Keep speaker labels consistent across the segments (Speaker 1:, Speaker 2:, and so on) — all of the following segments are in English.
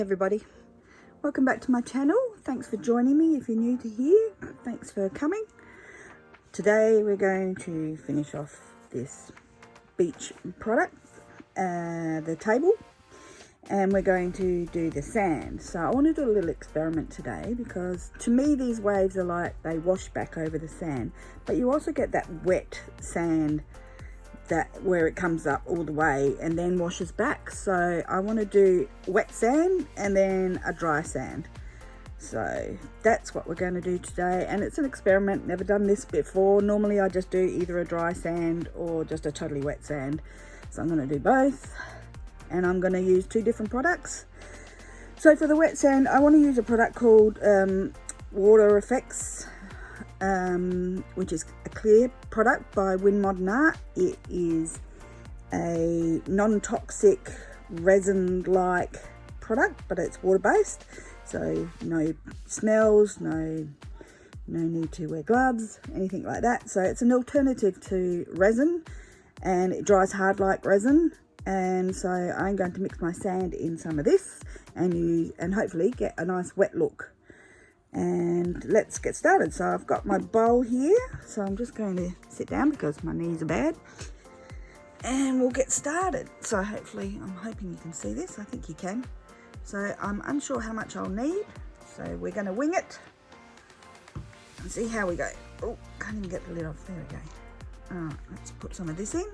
Speaker 1: everybody, welcome back to my channel. Thanks for joining me. If you're new to here, thanks for coming. Today we're going to finish off this beach product, the table, and we're going to do the sand. So I want to do a little experiment today because to me these waves are like they wash back over the sand, but you also get that wet sand that where it comes up all the way and then washes back. So I want to do wet sand and then a dry sand. So that's what we're going to do today, and it's an experiment. Never done this before. Normally I just do either a dry sand or just a totally wet sand. So I'm going to do both, and I'm going to use two different products. So for the wet sand, I want to use a product called Water Effects, which is a clear product by Win Modern Art. It is a non-toxic resin-like product, but it's water-based, so no smells, no need to wear gloves, anything like that. So it's an alternative to resin, and it dries hard like resin. And so I'm going to mix my sand in some of this and hopefully get a nice wet look. And let's get started. So I've got my bowl here, so I'm just going to sit down because my knees are bad, and we'll get started. So hopefully, I'm hoping you can see this. I think you can. So I'm unsure how much I'll need, so we're going to wing it and see how we go. Oh, can't even get the lid off. There we go. All right, let's put some of this in.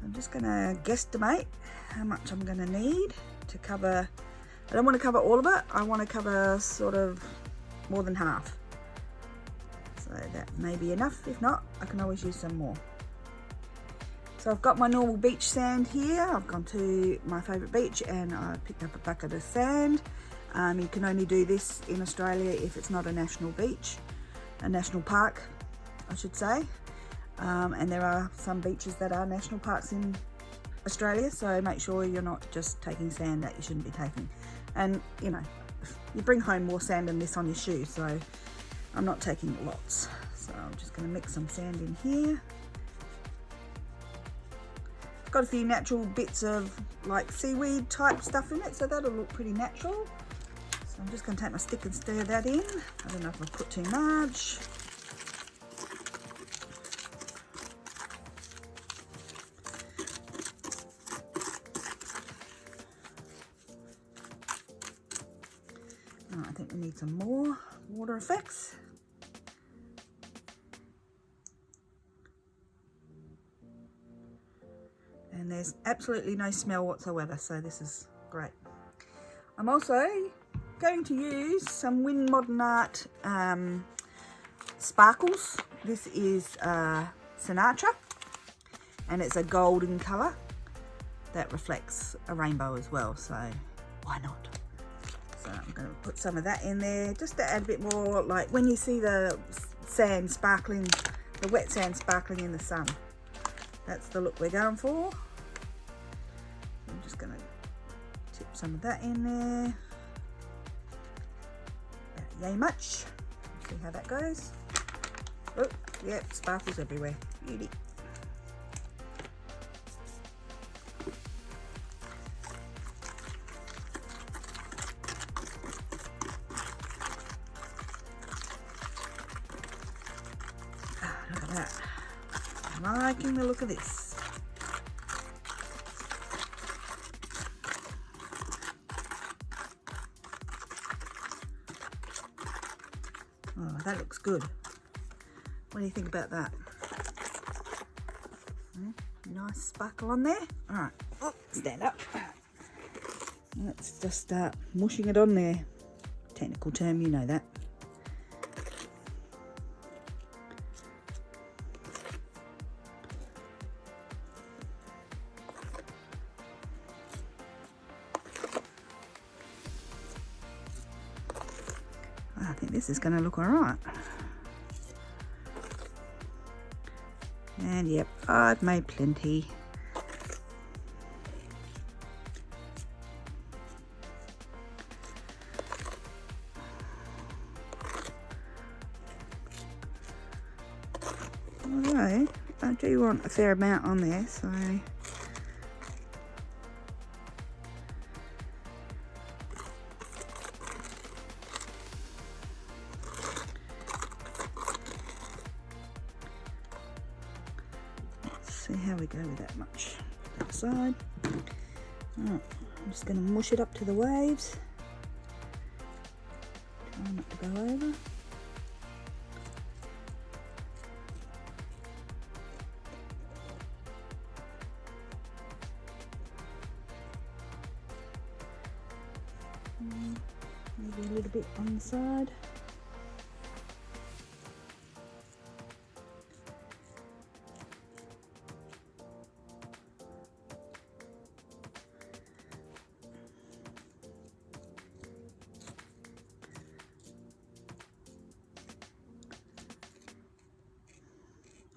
Speaker 1: I'm just going to guesstimate how much I'm going to need to cover. I don't want to cover all of it. I want to cover sort of more than half. So that may be enough. If not, I can always use some more. So I've got my normal beach sand here. I've gone to my favourite beach and I picked up a bucket of sand. You can only do this in Australia if it's not a national beach, a national park, I should say. And there are some beaches that are national parks in Australia, so make sure you're not just taking sand that you shouldn't be taking. And you know, you bring home more sand than this on your shoes, so I'm not taking lots. So I'm just going to mix some sand in here. It's got a few natural bits of like seaweed type stuff in it, so that'll look pretty natural. So I'm just going to take my stick and stir that in. I don't know if I put too much. I think we need some more water effects. And there's absolutely no smell whatsoever, so this is great. I'm also going to use some Win Modern Art sparkles. This is Sinatra, and it's a golden colour that reflects a rainbow as well, so why not? So I'm going to put some of that in there just to add a bit more, like when you see the sand sparkling, the wet sand sparkling in the sun. That's the look we're going for. I'm just going to tip some of that in there. Not yay much. See how that goes. Oh, yeah, sparkles everywhere. Beauty. Look at that. I'm liking the look of this. Oh, that looks good. What do you think about that? Nice sparkle on there. All right, oh, stand up. Let's just start mushing it on there. Technical term, you know that. I think this is going to look all right. And yep, I've made plenty. Although I do want a fair amount on there, so see how we go with that much. Put that aside. Right, I'm just going to mush it up to the waves. Try not to go over. Maybe a little bit on the side.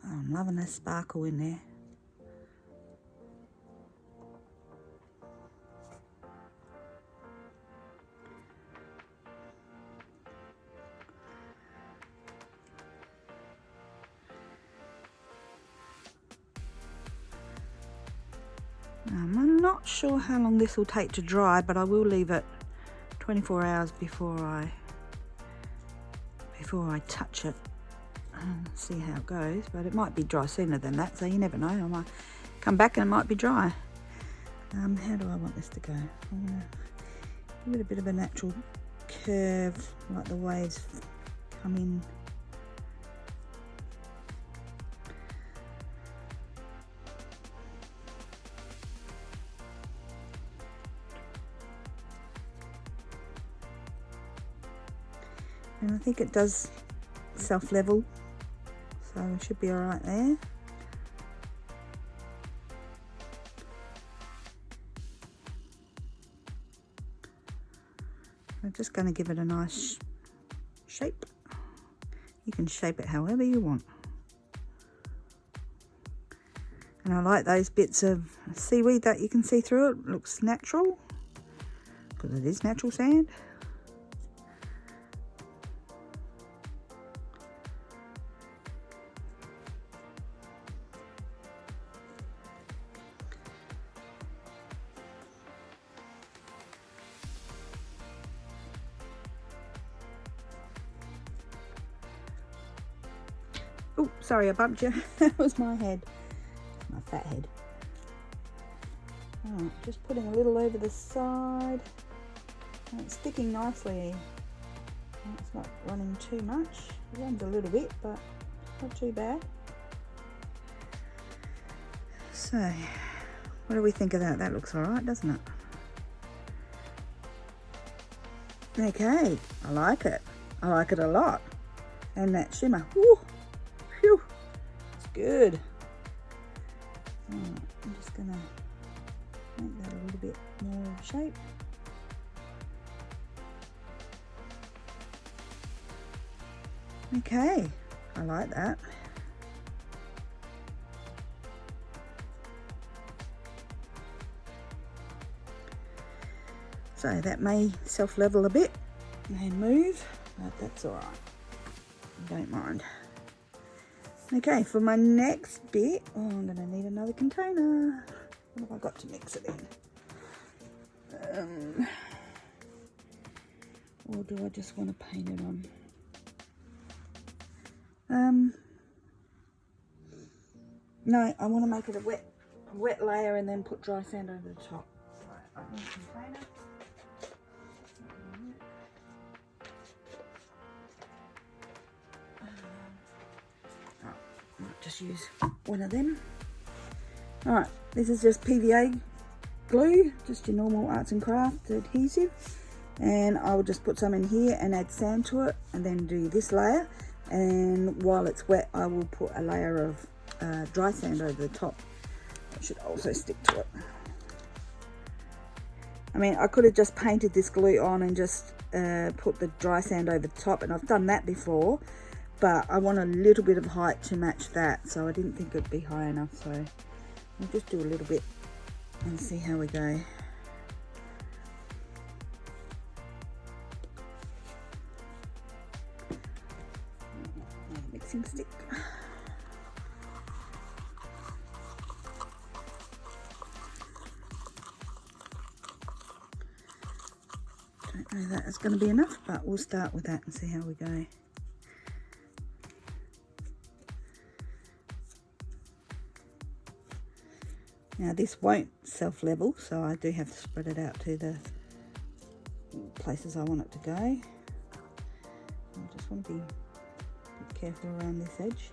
Speaker 1: Oh, I'm loving that sparkle in there. I'm not sure how long this will take to dry, but I will leave it 24 hours before I touch it and see how it goes. But it might be dry sooner than that, so you never know. I might come back and it might be dry. How do I want this to go? I'm going to give it a bit of a natural curve, like the waves come in. And I think it does self-level, so it should be all right there. I'm just going to give it a nice shape. You can shape it however you want. And I like those bits of seaweed that you can see through it. It looks natural, because it is natural sand. Oh, sorry, I bumped you. That was my head. My fat head. Alright, just putting a little over the side. And it's sticking nicely. It's not running too much. It runs a little bit, but not too bad. So, what do we think of that? That looks alright, doesn't it? Okay, I like it. I like it a lot. And that shimmer. Woo! Phew! It's good. I'm just going to make that a little bit more shape. Okay, I like that. So that may self-level a bit and move, but that's all right. I don't mind. Okay, for my next bit, I'm going to need another container. What have I got to mix it in? Or do I just want to paint it on? No, I want to make it a wet layer and then put dry sand over the top. Right, I need a container. Just use one of them. Alright, this is just PVA glue, just your normal arts and crafts adhesive, and I will just put some in here and add sand to it and then do this layer, and while it's wet I will put a layer of dry sand over the top. It should also stick to it. I mean, I could have just painted this glue on and just put the dry sand over the top, and I've done that before, but I want a little bit of height to match that, so I didn't think it'd be high enough, so we'll just do a little bit and see how we go. Mixing stick. Don't know that it's going to be enough, but we'll start with that and see how we go. Now this won't self-level, so I do have to spread it out to the places I want it to go. I just want to be careful around this edge.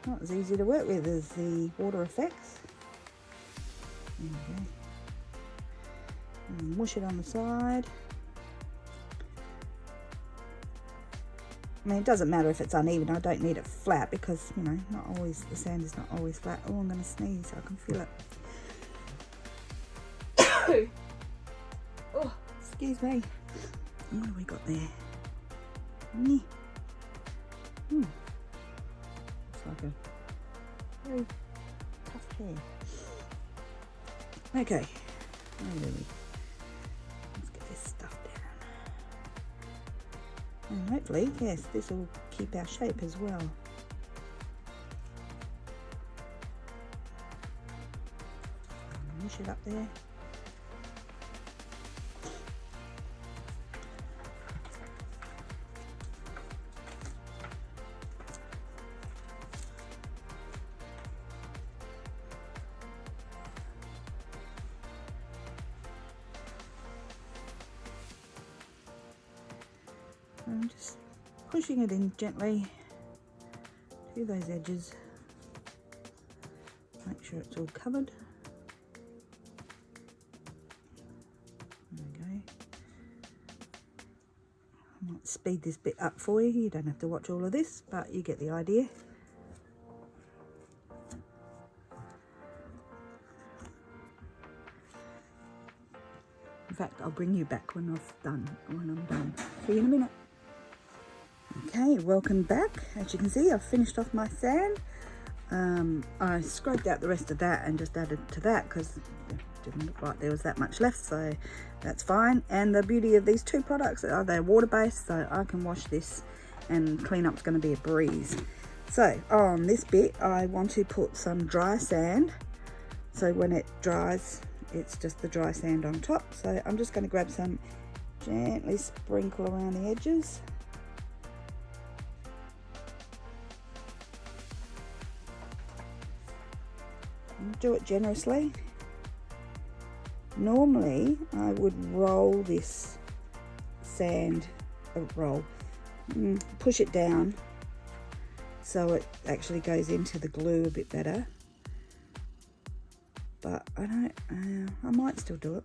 Speaker 1: Not as easy to work with as the water effects. There we go. And mush it on the side. I mean, it doesn't matter if it's uneven. I don't need it flat because, you know, not always, the sand is not always flat. Oh, I'm going to sneeze so I can feel it. Oh, excuse me. What have we got there? Looks like a very tough hair. Okay. Oh, really. Let's get this stuff down. And hopefully, yes, this will keep our shape as well. Mush it up there. I'm just pushing it in gently to those edges. Make sure it's all covered. There we go. I might speed this bit up for you. You don't have to watch all of this, but you get the idea. In fact, I'll bring you back when I'm done. See you in a minute. Okay, welcome back. As you can see, I've finished off my sand. I scraped out the rest of that and just added to that because it didn't look like there was that much left, so that's fine. And the beauty of these two products are they're water-based, so I can wash this and clean up's going to be a breeze. So on this bit, I want to put some dry sand. So when it dries, it's just the dry sand on top. So I'm just going to grab some, gently sprinkle around the edges. Do it generously. Normally I would roll this sand, push it down so it actually goes into the glue a bit better, but I don't, I might still do it.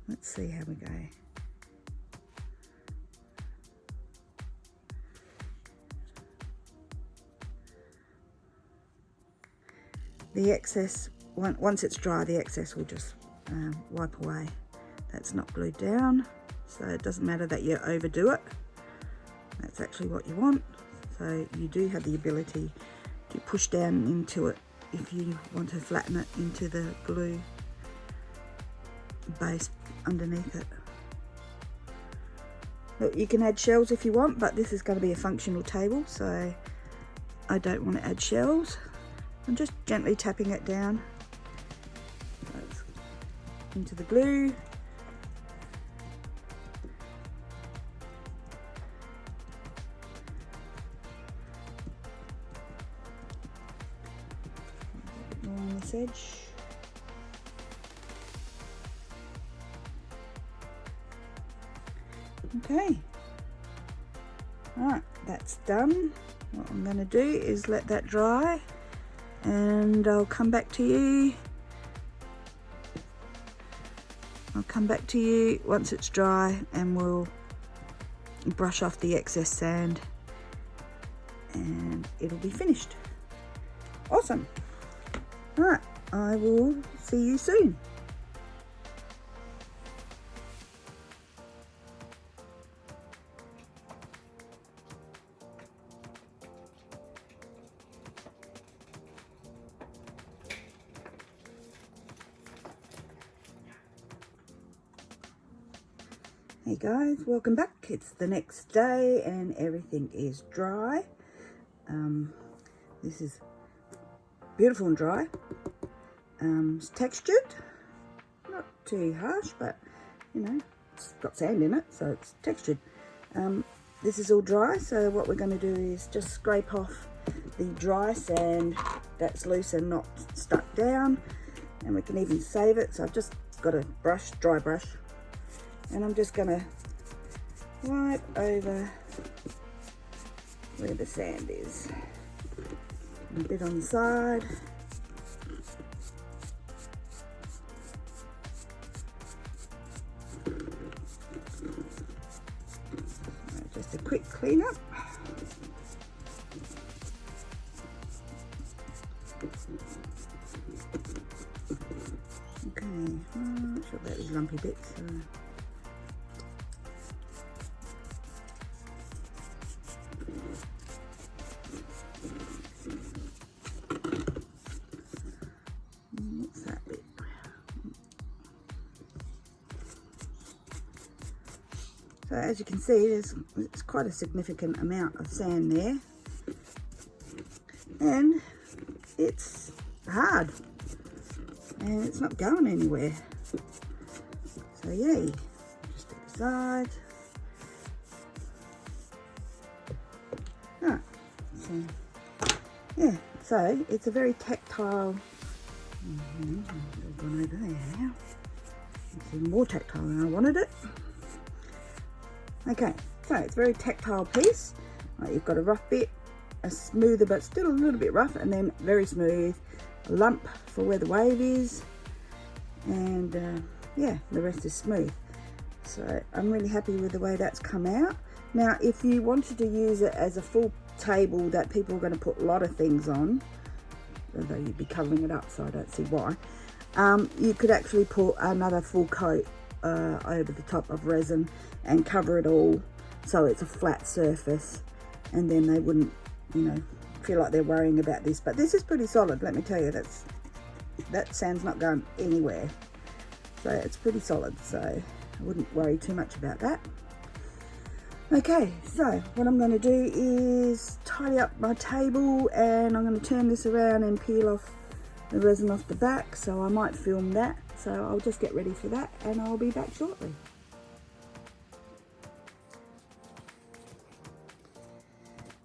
Speaker 1: Let's see how we go. The excess, once it's dry, the excess will just wipe away. That's not glued down, so it doesn't matter that you overdo it. That's actually what you want. So you do have the ability to push down into it if you want to flatten it into the glue base underneath it. Look, you can add shells if you want, but this is going to be a functional table, so I don't want to add shells. I'm just gently tapping it down into the glue. A bit more on this edge. Okay. Alright, that's done. What I'm going to do is let that dry, and I'll come back to you. I'll come back to you once it's dry, and we'll brush off the excess sand and it'll be finished. Awesome. All right, I will see you soon. Hey guys, welcome back. It's the next day and everything is dry. This is beautiful and dry. It's textured, not too harsh, but you know, it's got sand in it, so it's textured. This is all dry, so what we're going to do is just scrape off the dry sand that's loose and not stuck down, and we can even save it. So I've just got a brush, dry brush, and I'm just gonna wipe over where the sand is, and a bit on the side. Just a quick clean up. Okay, I'm not sure about these lumpy bits. What's that bit? So as you can see, it's quite a significant amount of sand there, and it's hard, and it's not going anywhere. So yeah, just to the side. Ah, so yeah, so it's a very tactile. Gone over there now. It's even more tactile than I wanted it. Okay, so it's a very tactile piece. Right, you've got a rough bit, a smoother but still a little bit rough, and then very smooth, a lump for where the wave is, and yeah, the rest is smooth. So I'm really happy with the way that's come out. Now if you wanted to use it as a full table that people are going to put a lot of things on, although you'd be covering it up, so I don't see why, you could actually put another full coat over the top of resin and cover it all so it's a flat surface, and then they wouldn't, you know, feel like they're worrying about this. But this is pretty solid, let me tell you. That sand's not going anywhere, so it's pretty solid, so I wouldn't worry too much about that. Okay, so what I'm going to do is tidy up my table, and I'm going to turn this around and peel off the resin off the back, so I might film that. So I'll just get ready for that, and I'll be back shortly.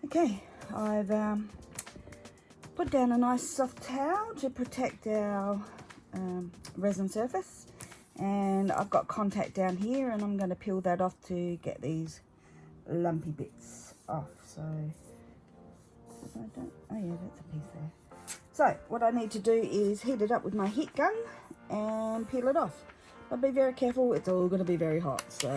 Speaker 1: Okay, I've put down a nice soft towel to protect our resin surface, and I've got contact down here, and I'm going to peel that off to get these lumpy bits off. So I don't, oh yeah, that's a piece there. So what I need to do is heat it up with my heat gun and peel it off, but be very careful, it's all going to be very hot. So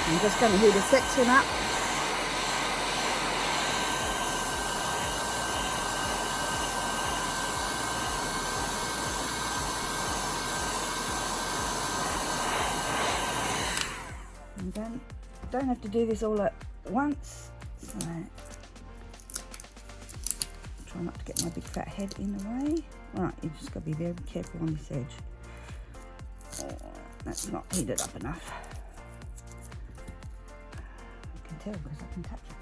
Speaker 1: I'm just going to heat a section up. Don't have to do this all at once, so try not to get my big fat head in the way. Right, you just got to be very careful on this edge. That's not heated up enough. I can tell because I can touch it.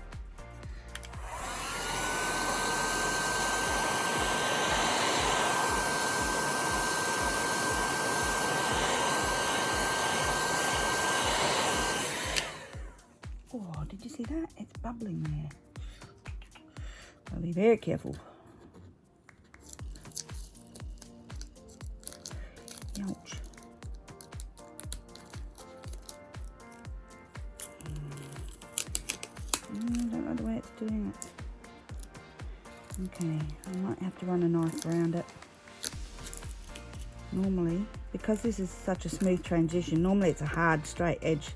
Speaker 1: Oh, did you see that? It's bubbling there. I'll be very careful. Ouch. Don't know the way it's doing it. Okay, I might have to run a knife around it. Normally, because this is such a smooth transition, normally it's a hard straight edge,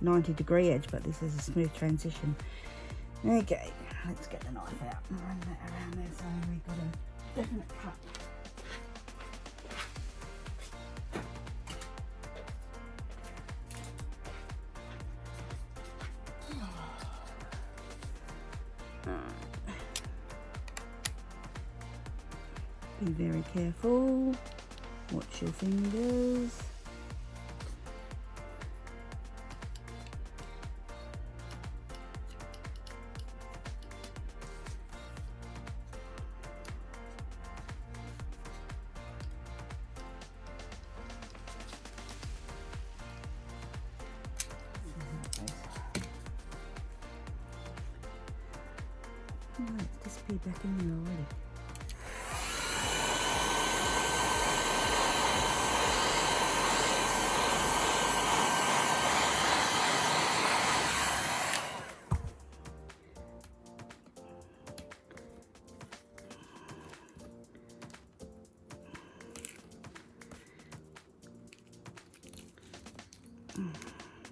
Speaker 1: 90-degree edge, but this is a smooth transition. Okay, let's get the knife out and run that around there so we've got a definite cut. Be very careful, watch your fingers. Oh, it's disappeared back in there already.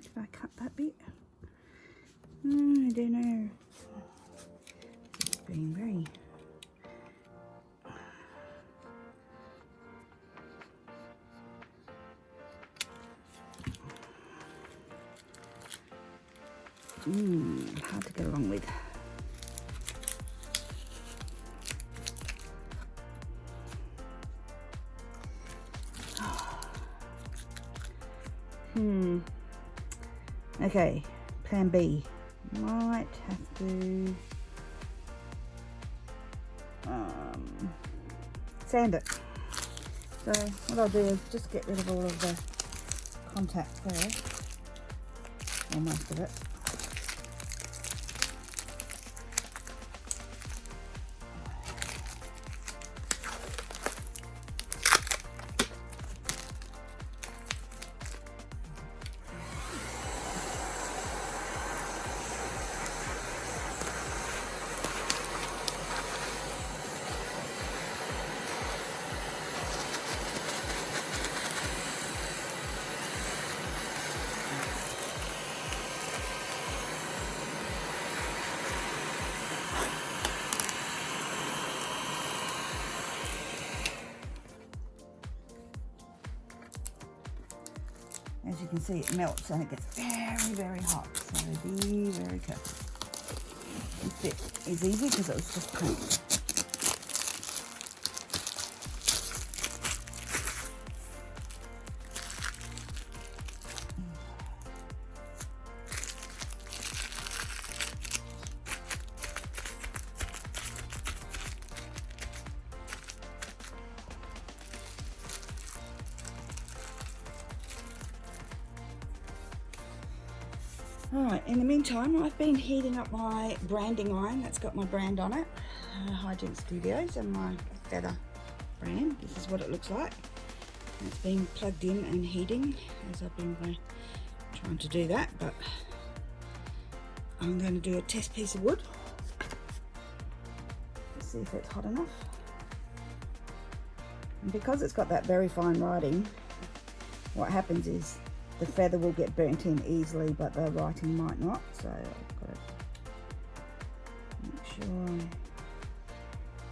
Speaker 1: Did I cut that bit? I don't know. It's being very... hard to get along with. Okay, plan B. Might have to sand it. So what I'll do is just get rid of all of the contact there, or most of it. As you can see, it melts and it gets very, very hot, so be very careful. This bit is easy because it was just paint. Alright, in the meantime, I've been heating up my branding iron that's got my brand on it, Hijinks Studios, and my feather brand. This is what it looks like. It's been plugged in and heating as I've been trying to do that, but I'm going to do a test piece of wood. Let's see if it's hot enough. And because it's got that very fine writing, what happens is the feather will get burnt in easily, but the writing might not, so I've got to make sure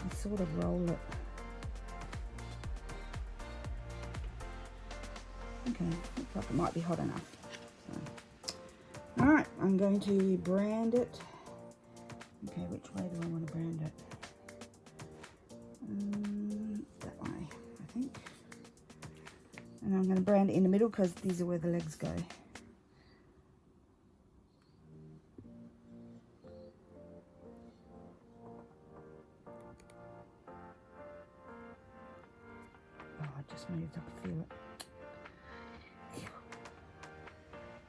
Speaker 1: I sort of roll it. Okay, looks like it might be hot enough. So. Alright, I'm going to brand it. Okay, which way do I want to brand it? That way, I think. And I'm going to brand it in the middle because these are where the legs go. Oh, I just moved, I can feel it.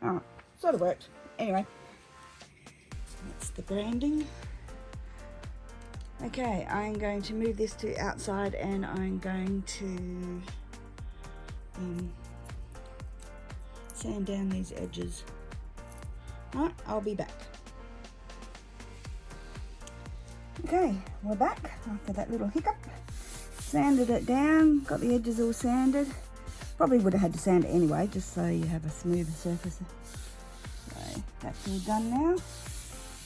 Speaker 1: Alright, sort of worked. Anyway, that's the branding. Okay, I'm going to move this to outside and I'm going to sand down these edges. Alright, I'll be back. Okay, we're back after that little hiccup. Sanded it down, got the edges all sanded. Probably would have had to sand it anyway, just so you have a smoother surface. So that's all done now.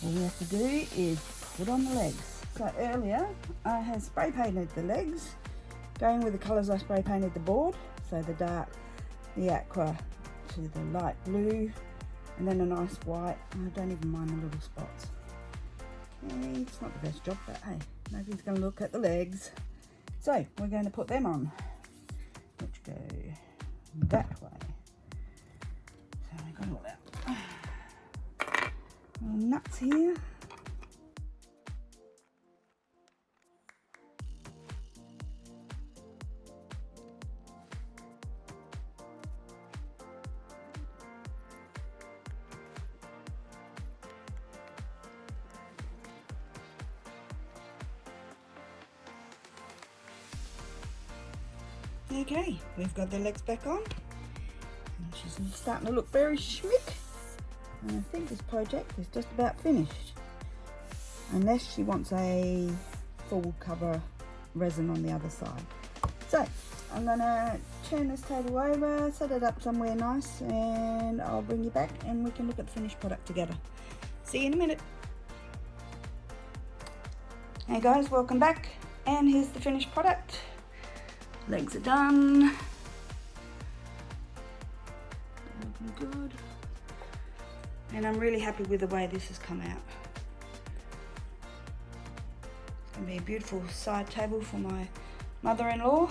Speaker 1: All we have to do is put on the legs. So earlier I had spray painted the legs, going with the colours I spray painted the board. So the dark, the aqua to the light blue, and then a nice white. I don't even mind the little spots. Okay, it's not the best job, but hey, nobody's going to look at the legs. So we're going to put them on, which go that way. So I got all that little nuts here. Okay, we've got the legs back on. And she's starting to look very schmick. And I think this project is just about finished. Unless she wants a full cover resin on the other side. So, I'm going to turn this table over, set it up somewhere nice, and I'll bring you back and we can look at the finished product together. See you in a minute. Hey guys, welcome back. And here's the finished product. Legs are done. Looking good. And I'm really happy with the way this has come out. It's going to be a beautiful side table for my mother-in-law.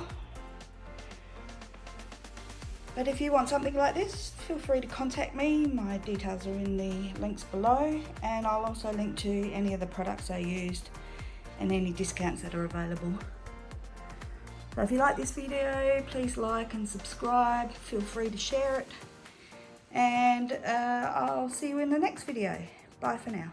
Speaker 1: But if you want something like this, feel free to contact me. My details are in the links below, and I'll also link to any of the products I used and any discounts that are available. So if you like this video, please like and subscribe. Feel free to share it. And I'll see you in the next video. Bye for now.